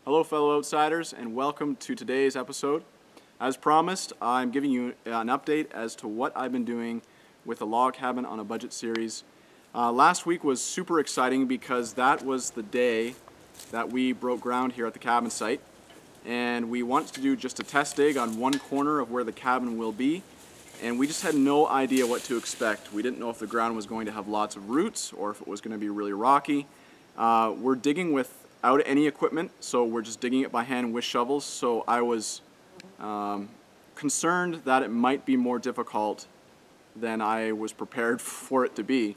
Hello fellow outsiders, and welcome to today's episode. As promised, I'm giving you an update as to what I've been doing with the Log Cabin on a Budget series. Last week was super exciting because that was the day that we broke ground here at the cabin site, and we wanted to do just a test dig on one corner of where the cabin will be, and we just had no idea what to expect. We didn't know if the ground was going to have lots of roots or if it was going to be really rocky. We're digging without any equipment, so we're just digging it by hand with shovels, so I was concerned that it might be more difficult than I was prepared for it to be.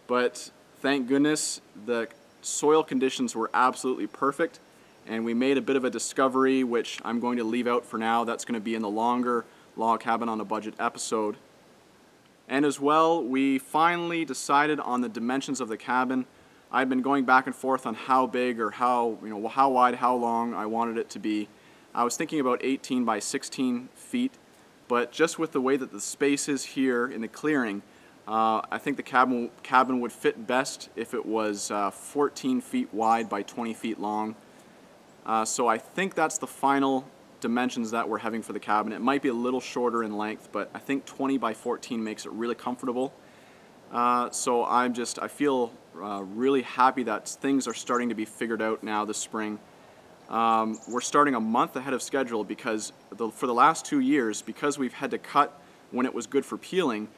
But thank goodness the soil conditions were absolutely perfect, and we made a bit of a discovery which I'm going to leave out for now. That's going to be in the longer Log Cabin on a Budget episode. And as well, we finally decided on the dimensions of the cabin. I've been going back and forth on how big or how wide, how long I wanted it to be. I was thinking about 18 by 16 feet, but just with the way that the space is here in the clearing, I think the cabin would fit best if it was 14 feet wide by 20 feet long. So I think that's the final dimensions that we're having for the cabin. It might be a little shorter in length, but I think 20 by 14 makes it really comfortable. So I feel really happy that things are starting to be figured out now this spring. We're starting a month ahead of schedule because for the last 2 years, because we've had to cut when it was good for peeling,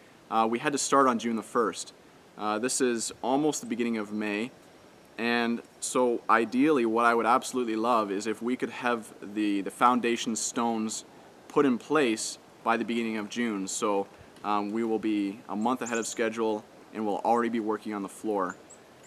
we had to start on June the 1st. This is almost the beginning of May, and so ideally what I would absolutely love is if we could have the foundation stones put in place by the beginning of June. So we will be a month ahead of schedule and we'll already be working on the floor.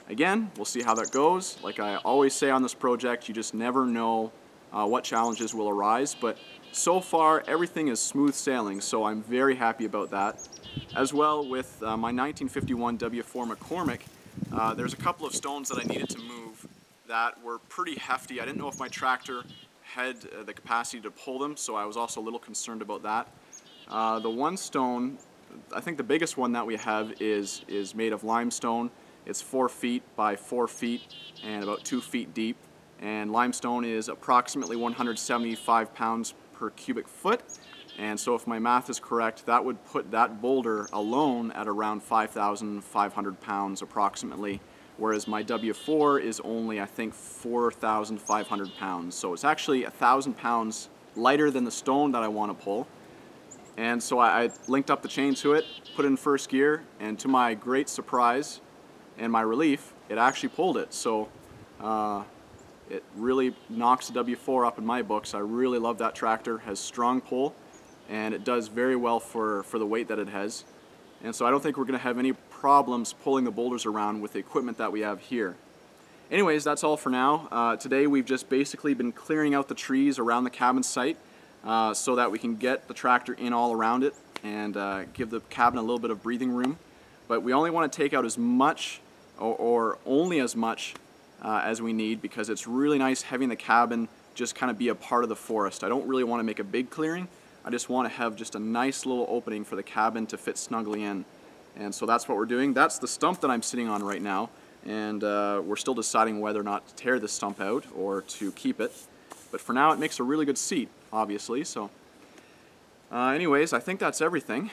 Again, we'll see how that goes. Like I always say on this project, you just never know what challenges will arise, but so far everything is smooth sailing, so I'm very happy about that. As well, with my 1951 W4 McCormick, there's a couple of stones that I needed to move that were pretty hefty. I didn't know if my tractor had the capacity to pull them, so I was also a little concerned about that. The one stone, I think the biggest one that we have is made of limestone. It's 4 feet by 4 feet and about 2 feet deep, and limestone is approximately 175 pounds per cubic foot. And so if my math is correct, that would put that boulder alone at around 5,500 pounds approximately, whereas my W4 is only, I think, 4,500 pounds. So it's actually 1,000 pounds lighter than the stone that I want to pull. And so I linked up the chain to it, put it in first gear, and to my great surprise and my relief, it actually pulled it. So it really knocks the W4 up in my books. I really love that tractor. It has strong pull, and it does very well for the weight that it has. And so I don't think we're going to have any problems pulling the boulders around with the equipment that we have here. Anyways, that's all for now. Today we've just basically been clearing out the trees around the cabin site so that we can get the tractor in all around it and give the cabin a little bit of breathing room. But we only want to take out as much or only as much as we need, because it's really nice having the cabin just kind of be a part of the forest. I don't really want to make a big clearing. I just want to have just a nice little opening for the cabin to fit snugly in. And so that's what we're doing. That's the stump that I'm sitting on right now, and we're still deciding whether or not to tear this stump out or to keep it. But for now it makes a really good seat, obviously. So anyways, I think that's everything.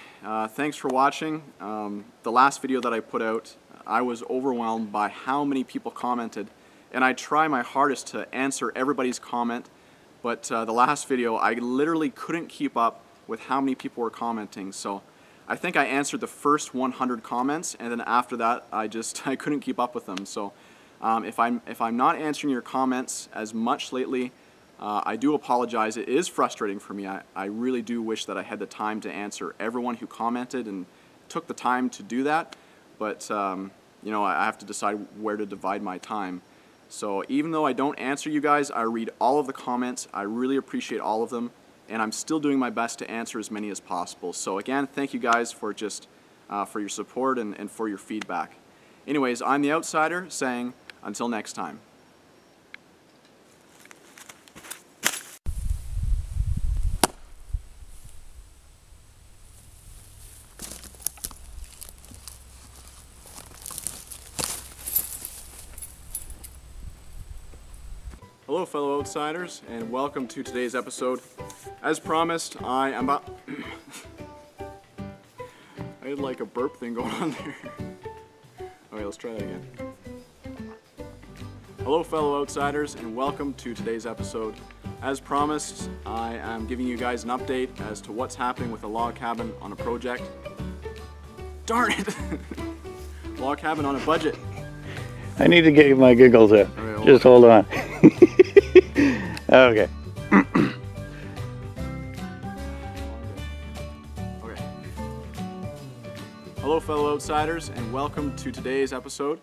Thanks for watching. The last video that I put out, I was overwhelmed by how many people commented, and I try my hardest to answer everybody's comment, but the last video I literally couldn't keep up with how many people were commenting. So I think I answered the first 100 comments, and then after that I couldn't keep up with them. So if I'm not answering your comments as much lately, I do apologize. It is frustrating for me. I really do wish that I had the time to answer everyone who commented and took the time to do that. But you know, I have to decide where to divide my time. So even though I don't answer you guys, I read all of the comments. I really appreciate all of them, and I'm still doing my best to answer as many as possible. So again, thank you guys for for your support and for your feedback. Anyways, I'm the Outsider saying until next time. Hello, fellow outsiders, and welcome to today's episode. As promised, I am about... I had like a burp thing going on there. Okay, let's try that again. Hello, fellow outsiders, and welcome to today's episode. As promised, I am giving you guys an update as to what's happening with the log cabin on a project. Darn it! Log cabin on a budget. I need to get my giggles out. Okay, Just hold on. Okay. Okay. Hello, fellow outsiders, and welcome to today's episode.